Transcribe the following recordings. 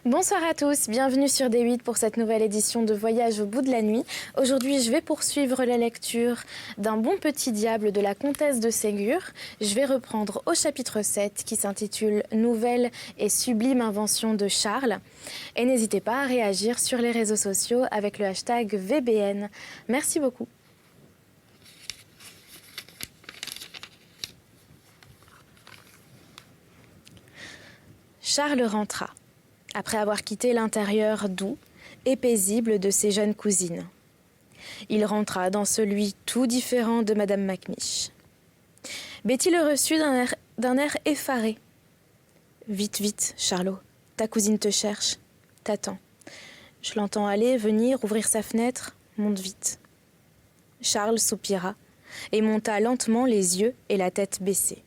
Bonsoir à tous, bienvenue sur D8 pour cette nouvelle édition de Voyage au bout de la nuit. Aujourd'hui, je vais poursuivre la lecture d'un bon petit diable de la comtesse de Ségur. Je vais reprendre au chapitre 7 qui s'intitule « Nouvelle et sublime invention de Charles ». Et n'hésitez pas à réagir sur les réseaux sociaux avec le hashtag VBN. Merci beaucoup. Charles rentra, après avoir quitté l'intérieur doux et paisible de ses jeunes cousines. Il rentra dans celui tout différent de Madame Macmiche. Betty le reçut d'un air effaré. « Vite, vite, Charlot, ta cousine te cherche, t'attend. Je l'entends aller, venir, ouvrir sa fenêtre, monte vite. » Charles soupira et monta lentement les yeux et la tête baissés,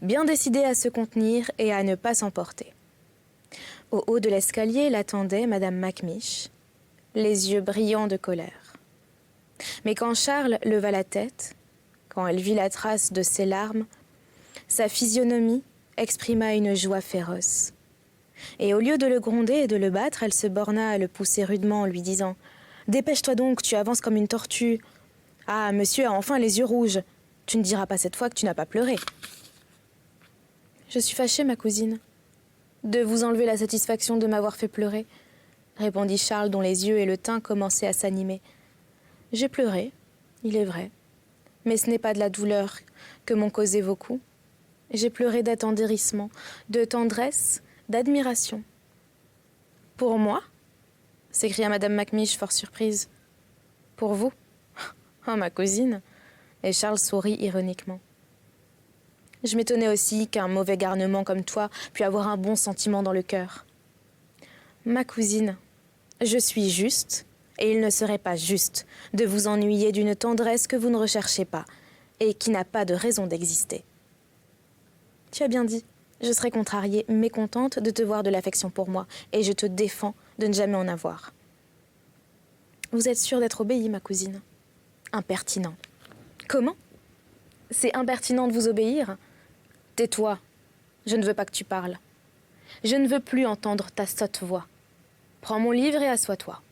bien décidé à se contenir et à ne pas s'emporter. Au haut de l'escalier l'attendait Madame Macmiche, les yeux brillants de colère. Mais quand Charles leva la tête, quand elle vit la trace de ses larmes, sa physionomie exprima une joie féroce. Et au lieu de le gronder et de le battre, elle se borna à le pousser rudement en lui disant « Dépêche-toi donc, tu avances comme une tortue. Ah, monsieur a enfin les yeux rouges. Tu ne diras pas cette fois que tu n'as pas pleuré. » « Je suis fâchée, ma cousine, de vous enlever la satisfaction de m'avoir fait pleurer, » répondit Charles dont les yeux et le teint commençaient à s'animer. « J'ai pleuré, il est vrai, mais ce n'est pas de la douleur que m'ont causé vos coups. J'ai pleuré d'attendrissement, de tendresse, d'admiration. »« Pour moi ?» s'écria Madame Macmiche fort surprise. « Pour vous ? Oh, ma cousine !» Et Charles sourit ironiquement. Je m'étonnais aussi qu'un mauvais garnement comme toi puisse avoir un bon sentiment dans le cœur. Ma cousine, je suis juste, et il ne serait pas juste de vous ennuyer d'une tendresse que vous ne recherchez pas, et qui n'a pas de raison d'exister. Tu as bien dit, je serais contrariée, mécontente de te voir de l'affection pour moi, et je te défends de ne jamais en avoir. Vous êtes sûre d'être obéie, ma cousine? Impertinent. Comment? C'est impertinent de vous obéir? Tais-toi, je ne veux pas que tu parles. Je ne veux plus entendre ta sotte voix. Prends mon livre et assois-toi.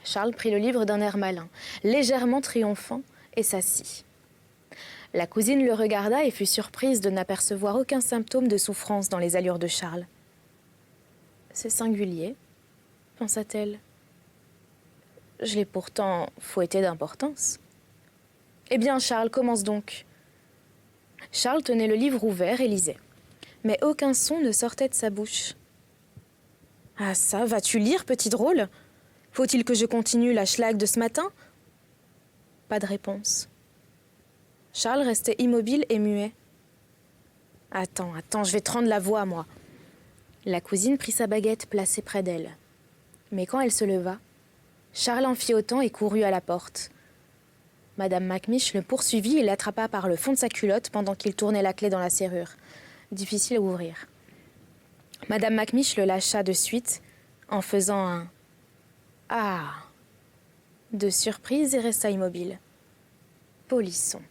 Charles prit le livre d'un air malin, légèrement triomphant, et s'assit. La cousine le regarda et fut surprise de n'apercevoir aucun symptôme de souffrance dans les allures de Charles. « C'est singulier, » pensa-t-elle. « Je l'ai pourtant fouetté d'importance. » « Eh bien, Charles, commence donc. » Charles tenait le livre ouvert et lisait. Mais aucun son ne sortait de sa bouche. « Ah ça, vas-tu lire, petit drôle? Faut-il que je continue la schlag de ce matin ?» Pas de réponse. Charles restait immobile et muet. « Attends, je vais te rendre la voix, moi. » La cousine prit sa baguette placée près d'elle. Mais quand elle se leva, Charles en fit autant et courut à la porte. Madame Macmiche le poursuivit et l'attrapa par le fond de sa culotte pendant qu'il tournait la clé dans la serrure. Difficile à ouvrir. Madame Macmiche le lâcha de suite en faisant un « Ah !» de surprise et resta immobile. « Polisson,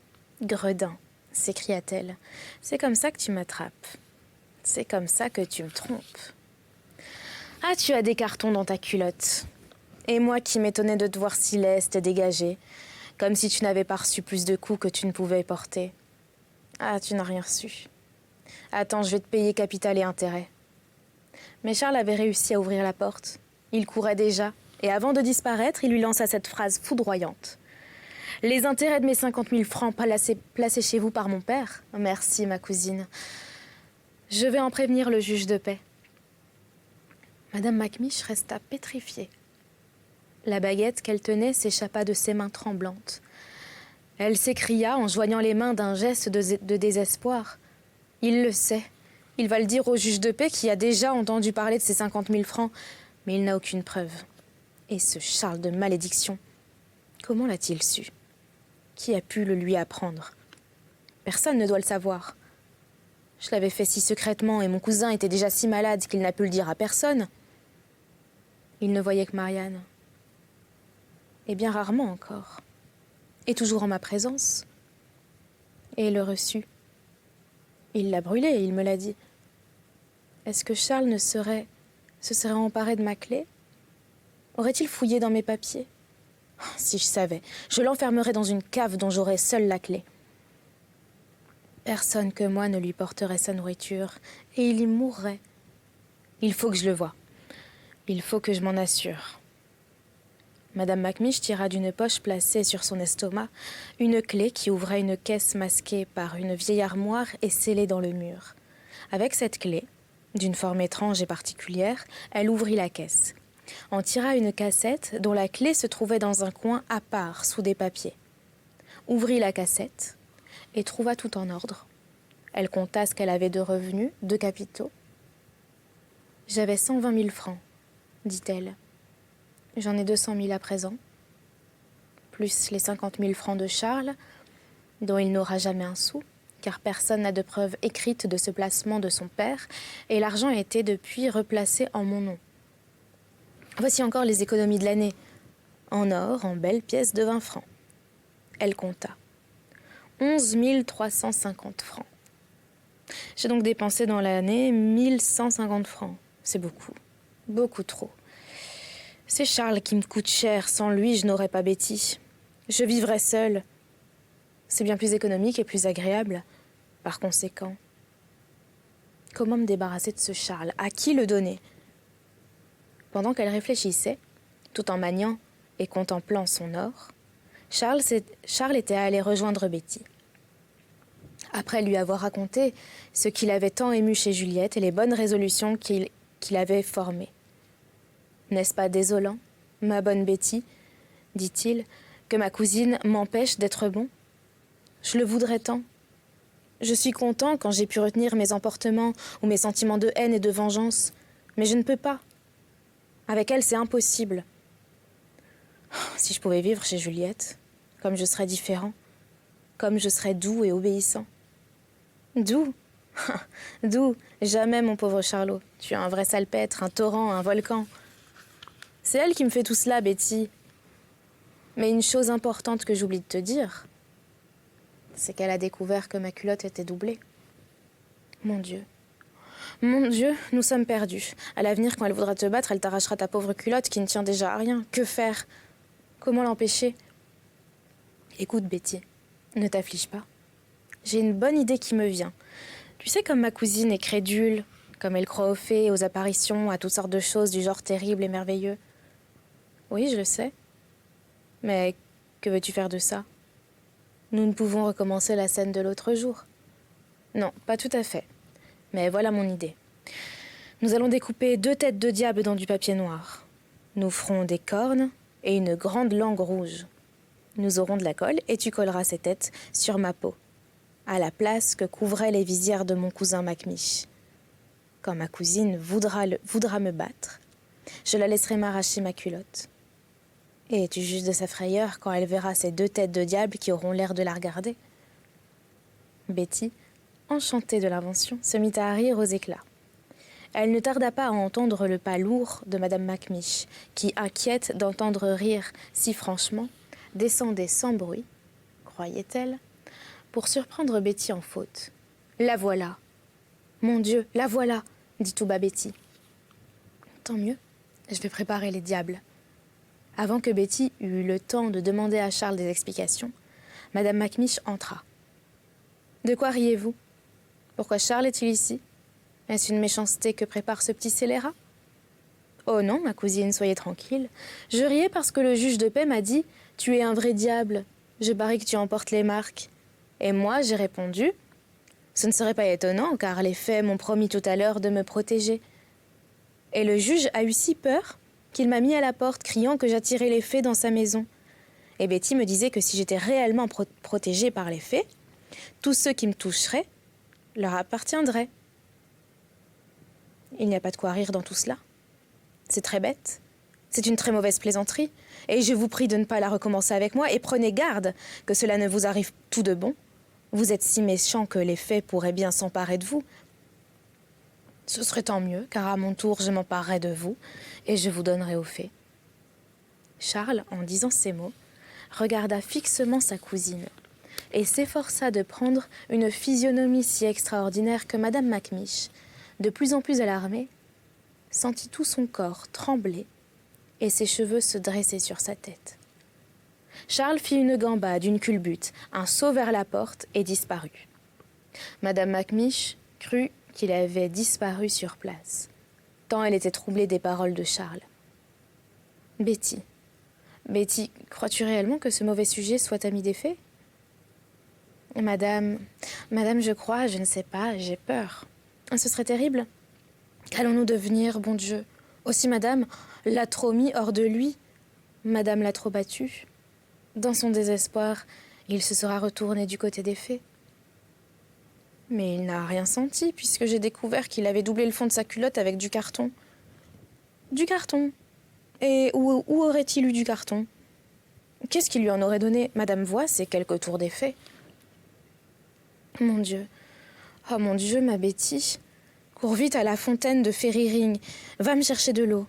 gredin !» s'écria-t-elle. « C'est comme ça que tu m'attrapes. C'est comme ça que tu me trompes. Ah, tu as des cartons dans ta culotte. Et moi qui m'étonnais de te voir si leste et dégagée, comme si tu n'avais pas reçu plus de coups que tu ne pouvais porter. Ah, tu n'as rien reçu. Attends, je vais te payer capital et intérêt. » Mais Charles avait réussi à ouvrir la porte. Il courait déjà, et avant de disparaître, il lui lança cette phrase foudroyante. « Les intérêts de mes 50 000 francs placés chez vous par mon père? Merci, ma cousine. Je vais en prévenir le juge de paix. » Madame Macmiche resta pétrifiée. La baguette qu'elle tenait s'échappa de ses mains tremblantes. Elle s'écria en joignant les mains d'un geste de désespoir. « Il le sait. Il va le dire au juge de paix qui a déjà entendu parler de ses 50 000 francs, mais il n'a aucune preuve. Et ce Charles de malédiction, comment l'a-t-il su? Qui a pu le lui apprendre? Personne ne doit le savoir. Je l'avais fait si secrètement et mon cousin était déjà si malade qu'il n'a pu le dire à personne. Il ne voyait que Marianne. Et bien rarement encore. Et toujours en ma présence. Et il le reçut. Il l'a brûlé, il me l'a dit. Est-ce que Charles ne serait Se serait emparé de ma clé? Aurait-il fouillé dans mes papiers? Oh, si je savais, je l'enfermerais dans une cave dont j'aurais seule la clé. Personne que moi ne lui porterait sa nourriture, et il y mourrait. Il faut que je le voie. Il faut que je m'en assure. Madame Macmish tira d'une poche placée sur son estomac une clé qui ouvrait une caisse masquée par une vieille armoire et scellée dans le mur. Avec cette clé, d'une forme étrange et particulière, elle ouvrit la caisse. En tira une cassette dont la clé se trouvait dans un coin à part sous des papiers. Ouvrit la cassette et trouva tout en ordre. Elle compta ce qu'elle avait de revenus, de capitaux. « J'avais 120 000 francs, dit-elle. J'en ai 200 000 à présent, plus les 50 000 francs de Charles, dont il n'aura jamais un sou, car personne n'a de preuve écrite de ce placement de son père, et l'argent a été depuis replacé en mon nom. Voici encore les économies de l'année, en or, en belles pièces de 20 francs. Elle compta. 11 350 francs. J'ai donc dépensé dans l'année 1150 francs. C'est beaucoup, beaucoup trop. C'est Charles qui me coûte cher. Sans lui, je n'aurais pas Betty. Je vivrais seule. C'est bien plus économique et plus agréable. Par conséquent, comment me débarrasser de ce Charles? À qui le donner? Pendant qu'elle réfléchissait, tout en maniant et contemplant son or, Charles était allé rejoindre Betty. Après lui avoir raconté ce qu'il avait tant ému chez Juliette et les bonnes résolutions qu'il avait formées. « N'est-ce pas désolant, ma bonne Betty, dit-il, que ma cousine m'empêche d'être bon? Je le voudrais tant. Je suis content quand j'ai pu retenir mes emportements ou mes sentiments de haine et de vengeance, mais je ne peux pas. Avec elle, c'est impossible. Si je pouvais vivre chez Juliette, comme je serais différent, comme je serais doux et obéissant. » Doux? Doux? Jamais, mon pauvre Charlot. Tu es un vrai salpêtre, un torrent, un volcan. C'est elle qui me fait tout cela, Betty. Mais une chose importante que j'oublie de te dire, c'est qu'elle a découvert que ma culotte était doublée. Mon Dieu, nous sommes perdus. À l'avenir, quand elle voudra te battre, elle t'arrachera ta pauvre culotte qui ne tient déjà à rien. Que faire? Comment l'empêcher? Écoute, Betty, ne t'afflige pas. J'ai une bonne idée qui me vient. Tu sais, comme ma cousine est crédule, comme elle croit aux fées, aux apparitions, à toutes sortes de choses du genre terrible et merveilleux. Oui, je le sais. Mais que veux-tu faire de ça? Nous ne pouvons recommencer la scène de l'autre jour. Non, pas tout à fait. Mais voilà mon idée. Nous allons découper 2 têtes de diable dans du papier noir. Nous ferons des cornes et une grande langue rouge. Nous aurons de la colle et tu colleras ces têtes sur ma peau, à la place que couvraient les visières de mon cousin Macmish. Quand ma cousine voudra me battre, je la laisserai m'arracher ma culotte. Et tu juges de sa frayeur quand elle verra ces 2 têtes de diable qui auront l'air de la regarder. Betty, enchantée de l'invention, se mit à rire aux éclats. Elle ne tarda pas à entendre le pas lourd de Madame Macmish, qui, inquiète d'entendre rire si franchement, descendait sans bruit, croyait-elle, pour surprendre Betty en faute. « La voilà !»« Mon Dieu, la voilà !» dit tout bas Betty. « Tant mieux, je vais préparer les diables. » Avant que Betty eût le temps de demander à Charles des explications, Madame Macmish entra. « De quoi riez-vous? Pourquoi Charles est-il ici? Est-ce une méchanceté que prépare ce petit scélérat? »« Oh non, ma cousine, soyez tranquille. Je riais parce que le juge de paix m'a dit « Tu es un vrai diable, je parie que tu emportes les marques. » Et moi, j'ai répondu « Ce ne serait pas étonnant, car les faits m'ont promis tout à l'heure de me protéger. » Et le juge a eu si peur qu'il m'a mis à la porte, criant que j'attirais les fées dans sa maison. Et Betty me disait que si j'étais réellement protégée par les fées, tous ceux qui me toucheraient leur appartiendraient. Il n'y a pas de quoi rire dans tout cela. C'est très bête. C'est une très mauvaise plaisanterie. Et je vous prie de ne pas la recommencer avec moi, et prenez garde que cela ne vous arrive tout de bon. Vous êtes si méchant que les fées pourraient bien s'emparer de vous. Ce serait tant mieux, car à mon tour, je m'emparerai de vous, et je vous donnerai aux fées. Charles, en disant ces mots, regarda fixement sa cousine, et s'efforça de prendre une physionomie si extraordinaire que Madame Macmish, de plus en plus alarmée, sentit tout son corps trembler et ses cheveux se dresser sur sa tête. Charles fit une gambade, une culbute, un saut vers la porte et disparut. Madame Macmish crut qu'il avait disparu sur place, tant elle était troublée des paroles de Charles. « Betty, crois-tu réellement que ce mauvais sujet soit ami des fées ?»« Madame, je crois, je ne sais pas, j'ai peur. Ce serait terrible. Qu'allons-nous devenir, bon Dieu? Aussi madame l'a trop mis hors de lui. Madame l'a trop battu. Dans son désespoir, il se sera retourné du côté des fées. Mais il n'a rien senti, puisque j'ai découvert qu'il avait doublé le fond de sa culotte avec du carton. Du carton? Et où aurait-il eu du carton? Qu'est-ce qu'il lui en aurait donné? Madame voit, c'est quelque tour des fées. Mon Dieu, oh mon Dieu, ma Betty, cours vite à la fontaine de Fairy-Ring, va me chercher de l'eau.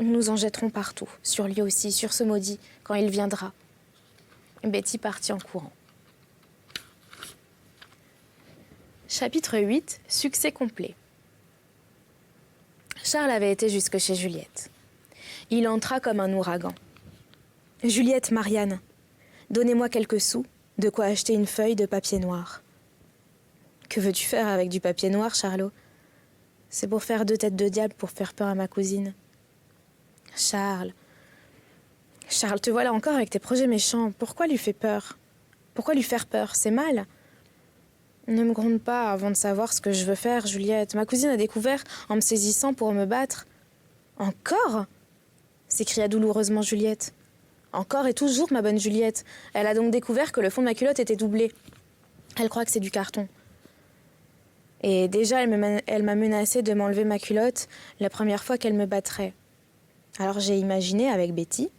Nous en jetterons partout, sur lui aussi, sur ce maudit, quand il viendra. Betty partit en courant. Chapitre 8, succès complet. Charles avait été jusque chez Juliette. Il entra comme un ouragan. « Juliette, Marianne, donnez-moi quelques sous, de quoi acheter une feuille de papier noir. »« Que veux-tu faire avec du papier noir, Charlot ? C'est pour faire 2 têtes de diable pour faire peur à ma cousine. »« Charles, te voilà encore avec tes projets méchants. Pourquoi lui faire peur? Pourquoi lui faire peur? C'est mal. » « Ne me gronde pas avant de savoir ce que je veux faire, Juliette. Ma cousine a découvert en me saisissant pour me battre. »« Encore ?» s'écria douloureusement Juliette. « Encore et toujours, ma bonne Juliette. Elle a donc découvert que le fond de ma culotte était doublé. Elle croit que c'est du carton. Et déjà, elle m'a menacé de m'enlever ma culotte la première fois qu'elle me battrait. Alors j'ai imaginé, avec Betty,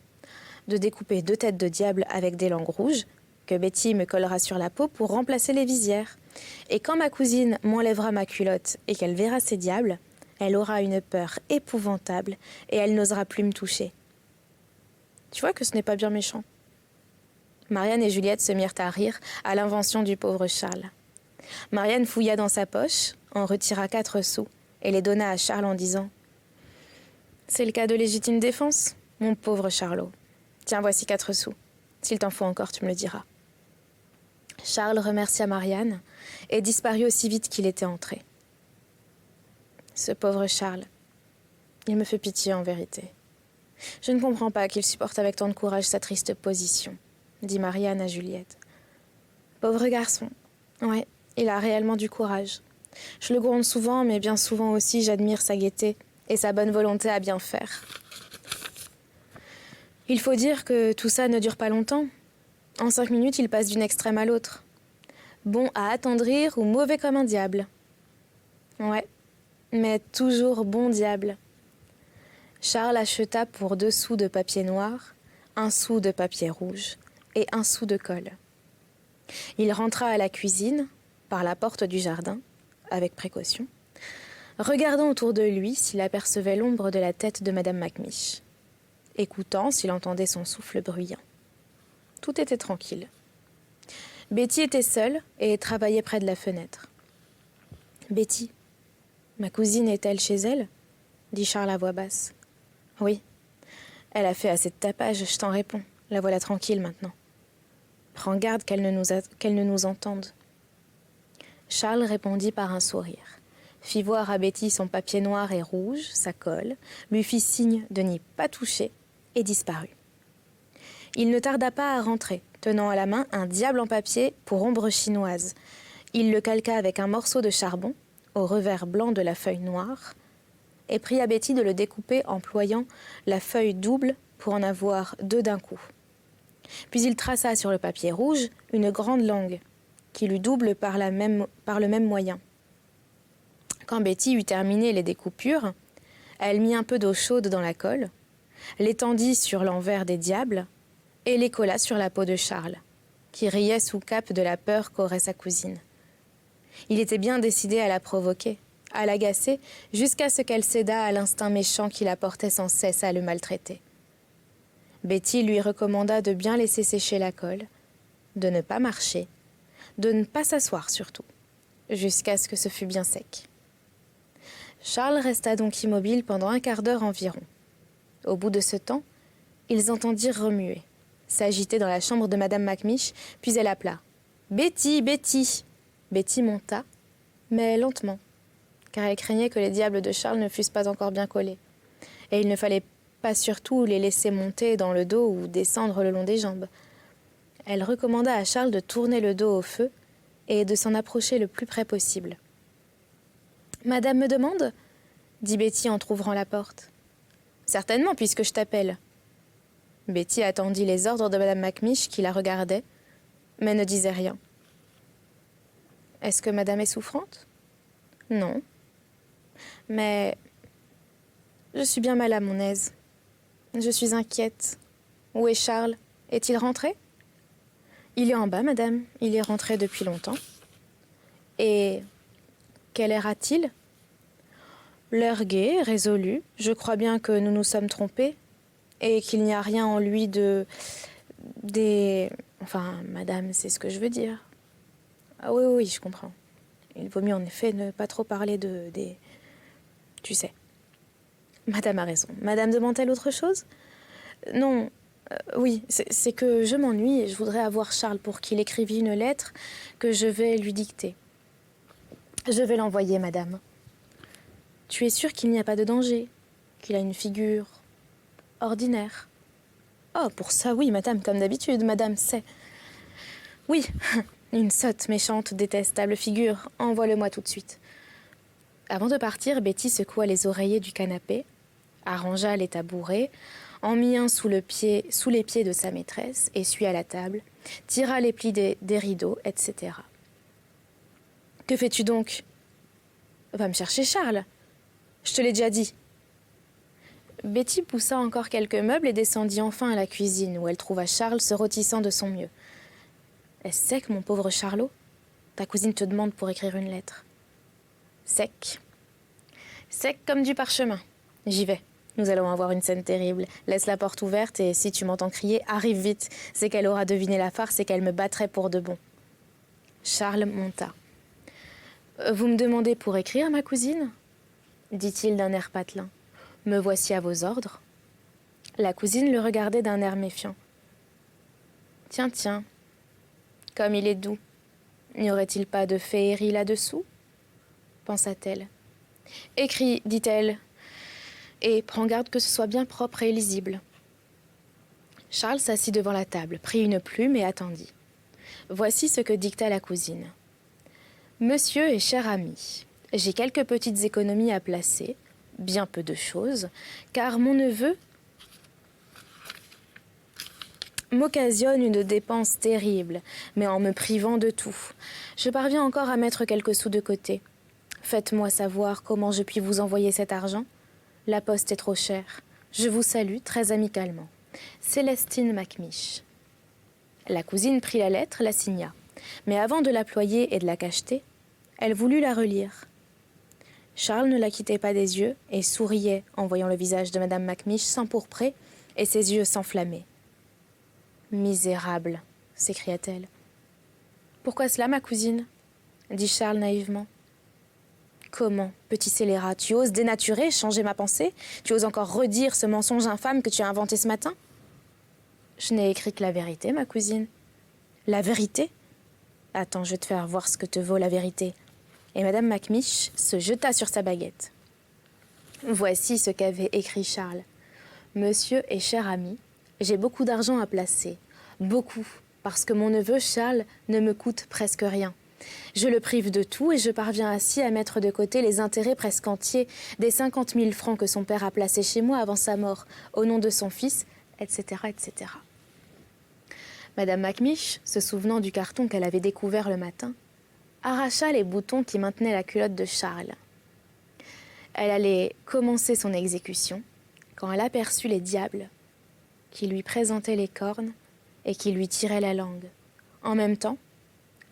de découper 2 têtes de diable avec des langues rouges, que Betty me collera sur la peau pour remplacer les visières. Et quand ma cousine m'enlèvera ma culotte et qu'elle verra ces diables, elle aura une peur épouvantable et elle n'osera plus me toucher. Tu vois que ce n'est pas bien méchant. » Marianne et Juliette se mirent à rire à l'invention du pauvre Charles. Marianne fouilla dans sa poche, en retira 4 sous et les donna à Charles en disant « C'est le cas de légitime défense, mon pauvre Charlot. Tiens, voici 4 sous. S'il t'en faut encore, tu me le diras. » Charles remercia Marianne et disparut aussi vite qu'il était entré. Ce pauvre Charles, il me fait pitié en vérité. Je ne comprends pas qu'il supporte avec tant de courage sa triste position, dit Marianne à Juliette. Pauvre garçon, ouais, il a réellement du courage. Je le gronde souvent, mais bien souvent aussi j'admire sa gaieté et sa bonne volonté à bien faire. Il faut dire que tout ça ne dure pas longtemps. En 5 minutes, il passe d'une extrême à l'autre. Bon à attendrir ou mauvais comme un diable. Ouais, mais toujours bon diable. Charles acheta pour 2 sous de papier noir, 1 sou de papier rouge et 1 sou de colle. Il rentra à la cuisine, par la porte du jardin, avec précaution, regardant autour de lui s'il apercevait l'ombre de la tête de Madame Macmish, écoutant s'il entendait son souffle bruyant. Tout était tranquille. Betty était seule et travaillait près de la fenêtre. « Betty, ma cousine est-elle chez elle ?» dit Charles à voix basse. « Oui, elle a fait assez de tapage, je t'en réponds. La voilà tranquille maintenant. Prends garde qu'elle ne nous entende. » Charles répondit par un sourire, fit voir à Betty son papier noir et rouge, sa colle, lui fit signe de n'y pas toucher et disparut. Il ne tarda pas à rentrer, tenant à la main un diable en papier pour ombre chinoise. Il le calqua avec un morceau de charbon, au revers blanc de la feuille noire, et pria Betty de le découper en ployant la feuille double pour en avoir 2 d'un coup. Puis il traça sur le papier rouge une grande langue, qui lui double par le même moyen. Quand Betty eut terminé les découpures, elle mit un peu d'eau chaude dans la colle, l'étendit sur l'envers des diables, et les colla sur la peau de Charles, qui riait sous cape de la peur qu'aurait sa cousine. Il était bien décidé à la provoquer, à l'agacer, jusqu'à ce qu'elle cédât à l'instinct méchant qui la portait sans cesse à le maltraiter. Betty lui recommanda de bien laisser sécher la colle, de ne pas marcher, de ne pas s'asseoir surtout, jusqu'à ce que ce fût bien sec. Charles resta donc immobile pendant un quart d'heure environ. Au bout de ce temps, ils entendirent remuer, s'agiter dans la chambre de madame Macmish, puis elle appela « Betty, Betty !» Betty monta, mais lentement, car elle craignait que les diables de Charles ne fussent pas encore bien collés. Et il ne fallait pas surtout les laisser monter dans le dos ou descendre le long des jambes. Elle recommanda à Charles de tourner le dos au feu et de s'en approcher le plus près possible. « Madame me demande ?» dit Betty en trouvrant la porte. « Certainement, puisque je t'appelle. » Betty attendit les ordres de madame Macmish qui la regardait, mais ne disait rien. « Est-ce que madame est souffrante ? » ?»« Non. Mais je suis bien mal à mon aise. Je suis inquiète. Où est Charles ? Est-il rentré ? » ?»« Il est en bas, madame. Il est rentré depuis longtemps. »« Et quel air a-t-il ? » ?»« L'air gai, résolu. Je crois bien que nous nous sommes trompés et qu'il n'y a rien en lui Enfin, madame, c'est ce que je veux dire. »« Ah oui, oui, je comprends. Il vaut mieux en effet ne pas trop parler Tu sais. » »« Madame a raison. Madame demande-t-elle autre chose ? » ?»« Non, oui, c'est que je m'ennuie et je voudrais avoir Charles pour qu'il écrivît une lettre que je vais lui dicter. Je vais l'envoyer, madame. » »« Tu es sûre qu'il n'y a pas de danger ? Qu'il a une figure ordinaire ? » ?»« Oh, pour ça, oui, madame, comme d'habitude, madame sait. »« Oui, une sotte, méchante, détestable figure. Envoie-le-moi tout de suite. » Avant de partir, Betty secoua les oreillers du canapé, arrangea les tabourets, en mit un sous les pieds de sa maîtresse, essuya la table, tira les plis des rideaux, etc. « Que fais-tu donc ? » ?»« Va me chercher Charles. Je te l'ai déjà dit. » Betty poussa encore quelques meubles et descendit enfin à la cuisine, où elle trouva Charles se rôtissant de son mieux. « Est-ce sec, mon pauvre Charlot ? Ta cousine te demande pour écrire une lettre. » Sec. Sec comme du parchemin. J'y vais. Nous allons avoir une scène terrible. Laisse la porte ouverte et si tu m'entends crier, arrive vite. C'est qu'elle aura deviné la farce et qu'elle me battrait pour de bon. Charles monta. « Vous me demandez pour écrire, ma cousine ? » dit-il d'un air patelin. « Me voici à vos ordres. » La cousine le regardait d'un air méfiant. « Tiens, tiens, comme il est doux. N'y aurait-il pas de féerie là-dessous ? » pensa-t-elle. « Écris, dit-elle, et prends garde que ce soit bien propre et lisible. » Charles s'assit devant la table, prit une plume et attendit. Voici ce que dicta la cousine. « Monsieur et cher ami, j'ai quelques petites économies à placer, bien peu de choses, car mon neveu m'occasionne une dépense terrible, mais en me privant de tout. Je parviens encore à mettre quelques sous de côté. Faites-moi savoir comment je puis vous envoyer cet argent. La poste est trop chère. Je vous salue très amicalement. Célestine Macmish. » La cousine prit la lettre, la signa. Mais avant de la ployer et de la cacheter, elle voulut la relire. Charles ne la quittait pas des yeux et souriait en voyant le visage de madame Macmish s'empourprer et ses yeux s'enflammer. « Misérable !» s'écria-t-elle. « Pourquoi cela, ma cousine ?» dit Charles naïvement. « Comment, petit scélérat, tu oses dénaturer, changer ma pensée ? Tu oses encore redire ce mensonge infâme que tu as inventé ce matin ? » « Je n'ai écrit que la vérité, ma cousine. »« La vérité ? Attends, je vais te faire voir ce que te vaut la vérité. » Et madame Macmish se jeta sur sa baguette. Voici ce qu'avait écrit Charles. « Monsieur et cher ami, j'ai beaucoup d'argent à placer. Beaucoup, parce que mon neveu Charles ne me coûte presque rien. Je le prive de tout et je parviens ainsi à mettre de côté les intérêts presque entiers des 50 000 francs que son père a placés chez moi avant sa mort, au nom de son fils, etc., etc. » Madame Macmish, se souvenant du carton qu'elle avait découvert le matin, arracha les boutons qui maintenaient la culotte de Charles. Elle allait commencer son exécution quand elle aperçut les diables qui lui présentaient les cornes et qui lui tiraient la langue. En même temps,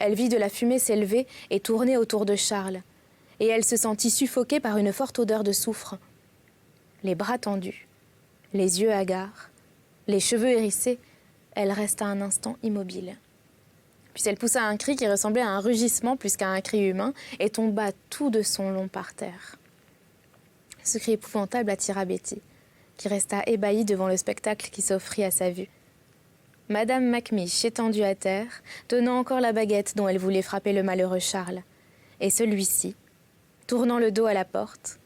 elle vit de la fumée s'élever et tourner autour de Charles, et elle se sentit suffoquée par une forte odeur de soufre. Les bras tendus, les yeux hagards, les cheveux hérissés, elle resta un instant immobile. Puis elle poussa un cri qui ressemblait à un rugissement plus qu'à un cri humain et tomba tout de son long par terre. Ce cri épouvantable attira Betty, qui resta ébahie devant le spectacle qui s'offrit à sa vue. Madame Macmish, étendue à terre, tenant encore la baguette dont elle voulait frapper le malheureux Charles, et celui-ci, tournant le dos à la porte,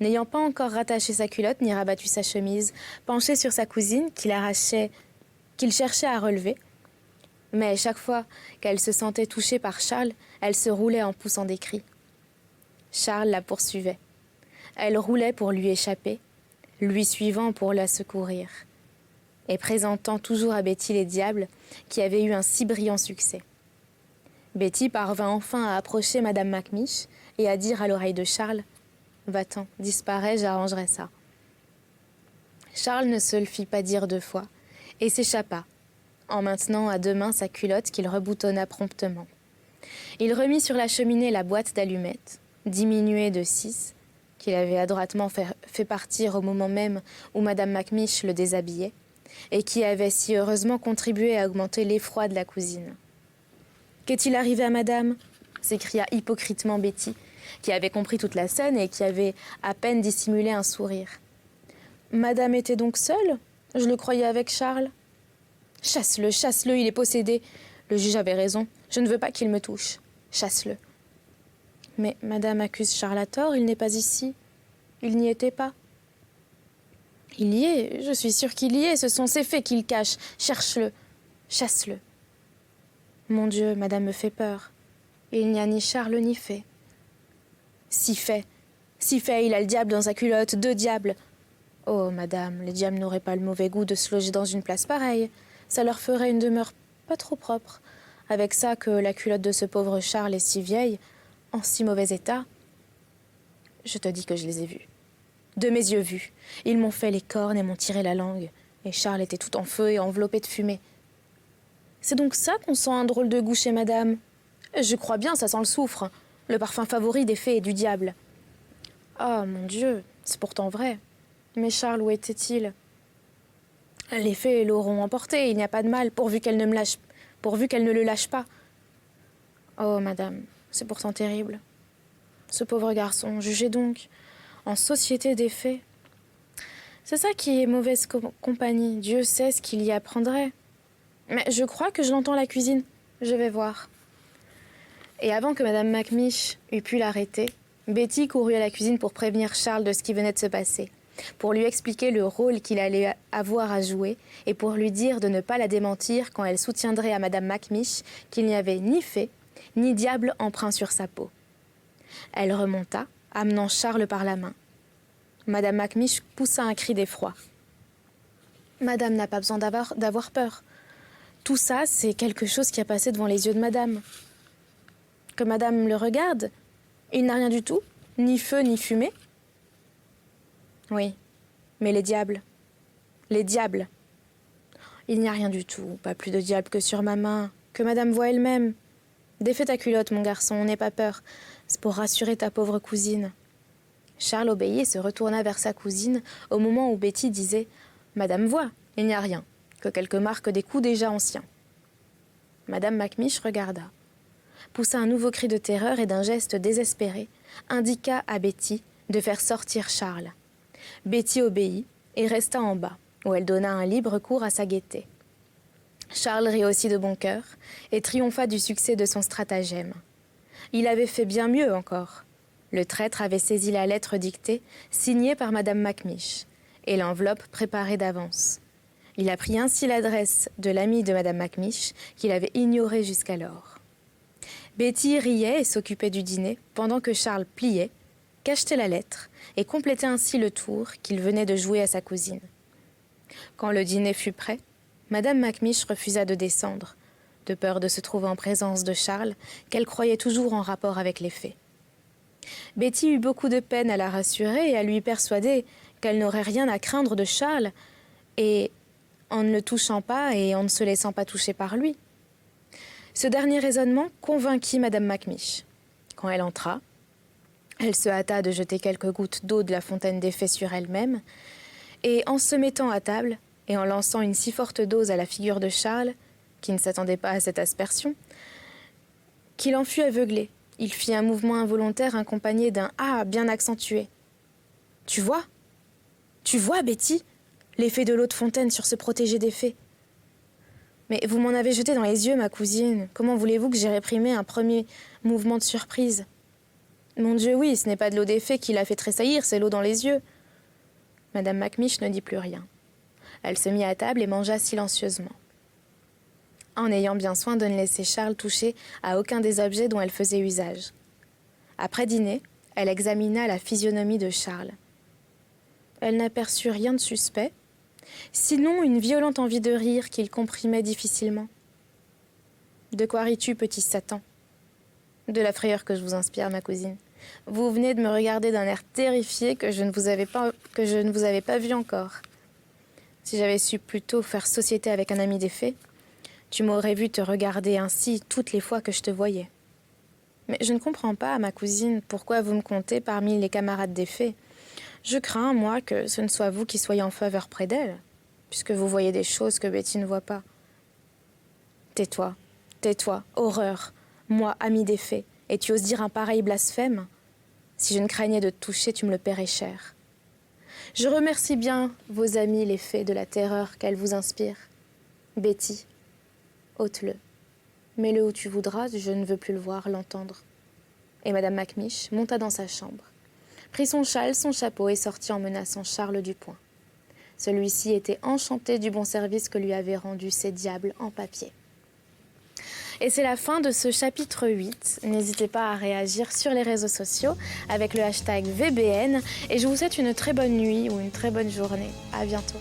n'ayant pas encore rattaché sa culotte ni rabattu sa chemise, penché sur sa cousine qu'il cherchait à relever. Mais chaque fois qu'elle se sentait touchée par Charles, elle se roulait en poussant des cris. Charles la poursuivait. Elle roulait pour lui échapper, lui suivant pour la secourir, et présentant toujours à Betty les diables qui avaient eu un si brillant succès. Betty parvint enfin à approcher Madame Macmish et à dire à l'oreille de Charles « Va-t'en, disparais, j'arrangerai ça. » Charles ne se le fit pas dire 2 fois et s'échappa, en maintenant à 2 mains sa culotte qu'il reboutonna promptement. Il remit sur la cheminée la boîte d'allumettes, diminuée de 6, qu'il avait adroitement fait partir au moment même où Madame Macmish le déshabillait, et qui avait si heureusement contribué à augmenter l'effroi de la cousine. « Qu'est-il arrivé à madame ?» s'écria hypocritement Betty, qui avait compris toute la scène et qui avait à peine dissimulé un sourire. « Madame était donc seule ? Je le croyais avec Charles. »« Chasse-le, chasse-le, il est possédé. Le juge avait raison, je ne veux pas qu'il me touche. Chasse-le. » « Mais madame accuse Charles à tort, il n'est pas ici. Il n'y était pas. »« Il y est, je suis sûre qu'il y est, ce sont ses faits qu'il cache. Cherche-le, chasse-le. » Mon Dieu, madame me fait peur. Il n'y a ni Charles ni Fée. Si fait, il a le diable dans sa culotte, 2 diables. Oh, madame, les diables n'auraient pas le mauvais goût de se loger dans une place pareille. Ça leur ferait une demeure pas trop propre. Avec ça que la culotte de ce pauvre Charles est si vieille, en si mauvais état. Je te dis que je les ai vus. De mes yeux vus. Ils m'ont fait les cornes et m'ont tiré la langue. Et Charles était tout en feu et enveloppé de fumée. C'est donc ça qu'on sent un drôle de goût chez madame. Je crois bien, ça sent le soufre, le parfum favori des fées et du diable. Ah, mon Dieu, c'est pourtant vrai. Mais Charles, où était-il? Les fées l'auront emporté, il n'y a pas de mal, pourvu qu'elle ne le lâche pas. Oh, madame, c'est pourtant terrible. Ce pauvre garçon, jugez donc, en société des fées. C'est ça qui est mauvaise compagnie, Dieu sait ce qu'il y apprendrait. Mais je crois que je l'entends à la cuisine, je vais voir. Et avant que Madame Macmish eût pu l'arrêter, Betty courut à la cuisine pour prévenir Charles de ce qui venait de se passer, pour lui expliquer le rôle qu'il allait avoir à jouer et pour lui dire de ne pas la démentir quand elle soutiendrait à Madame Macmish qu'il n'y avait ni fée, ni diable empreint sur sa peau. Elle remonta, amenant Charles par la main. Madame Macmish poussa un cri d'effroi. Madame n'a pas besoin d'avoir peur. Tout ça, c'est quelque chose qui a passé devant les yeux de madame. Que madame le regarde, il n'a rien du tout, ni feu ni fumée. Oui, mais les diables. Les diables. Il n'y a rien du tout, pas plus de diable que sur ma main, que madame voit elle-même. Défais ta culotte, mon garçon, n'aie pas peur. C'est pour rassurer ta pauvre cousine. Charles obéit et se retourna vers sa cousine au moment où Betty disait « Madame voit, il n'y a rien, que quelques marques des coups déjà anciens. » Madame Macmish regarda, poussa un nouveau cri de terreur et d'un geste désespéré, indiqua à Betty de faire sortir Charles. Betty obéit et resta en bas, où elle donna un libre cours à sa gaieté. Charles rit aussi de bon cœur et triompha du succès de son stratagème. Il avait fait bien mieux encore. Le traître avait saisi la lettre dictée, signée par Madame Macmish, et l'enveloppe préparée d'avance. Il apprit ainsi l'adresse de l'ami de Madame Macmish qu'il avait ignorée jusqu'alors. Betty riait et s'occupait du dîner pendant que Charles pliait, cachetait la lettre et complétait ainsi le tour qu'il venait de jouer à sa cousine. Quand le dîner fut prêt, Madame Macmish refusa de descendre, de peur de se trouver en présence de Charles, qu'elle croyait toujours en rapport avec les faits. Betty eut beaucoup de peine à la rassurer et à lui persuader qu'elle n'aurait rien à craindre de Charles, et en ne le touchant pas et en ne se laissant pas toucher par lui. Ce dernier raisonnement convainquit Madame Macmish. Quand elle entra, elle se hâta de jeter quelques gouttes d'eau de la fontaine des fées sur elle-même, et en se mettant à table et en lançant une si forte dose à la figure de Charles, qui ne s'attendait pas à cette aspersion, qu'il en fut aveuglé. Il fit un mouvement involontaire accompagné d'un « ah » bien accentué. Tu vois? Tu vois, Betty? L'effet de l'eau de fontaine sur ce protégé des fées. Mais vous m'en avez jeté dans les yeux, ma cousine. Comment voulez-vous que j'ai réprimé un premier mouvement de surprise? Mon Dieu, oui, ce n'est pas de l'eau des fées qui l'a fait tressaillir, c'est l'eau dans les yeux. Madame Macmish ne dit plus rien. Elle se mit à table et mangea silencieusement, en ayant bien soin de ne laisser Charles toucher à aucun des objets dont elle faisait usage. Après dîner, elle examina la physionomie de Charles. Elle n'aperçut rien de suspect, sinon une violente envie de rire qu'il comprimait difficilement. « De quoi ris-tu, petit Satan ?»« De la frayeur que je vous inspire, ma cousine. Vous venez de me regarder d'un air terrifié que je ne vous avais pas vu encore. Si j'avais su plutôt faire société avec un ami des fées, tu m'aurais vu te regarder ainsi toutes les fois que je te voyais. Mais je ne comprends pas, ma cousine, pourquoi vous me comptez parmi les camarades des fées. Je crains, moi, que ce ne soit vous qui soyez en faveur près d'elle, puisque vous voyez des choses que Betty ne voit pas. Tais-toi, tais-toi, horreur, moi, ami des fées, et tu oses dire un pareil blasphème? Si je ne craignais de te toucher, tu me le paierais cher. Je remercie bien vos amis les fées de la terreur qu'elles vous inspirent. Betty, ôte-le. Mets-le où tu voudras, je ne veux plus le voir, l'entendre. » Et Madame Macmish monta dans sa chambre, prit son châle, son chapeau et sortit en menaçant Charles du poing. Celui-ci était enchanté du bon service que lui avaient rendu ces diables en papier. Et c'est la fin de ce chapitre 8. N'hésitez pas à réagir sur les réseaux sociaux avec le hashtag VBN. Et je vous souhaite une très bonne nuit ou une très bonne journée. À bientôt.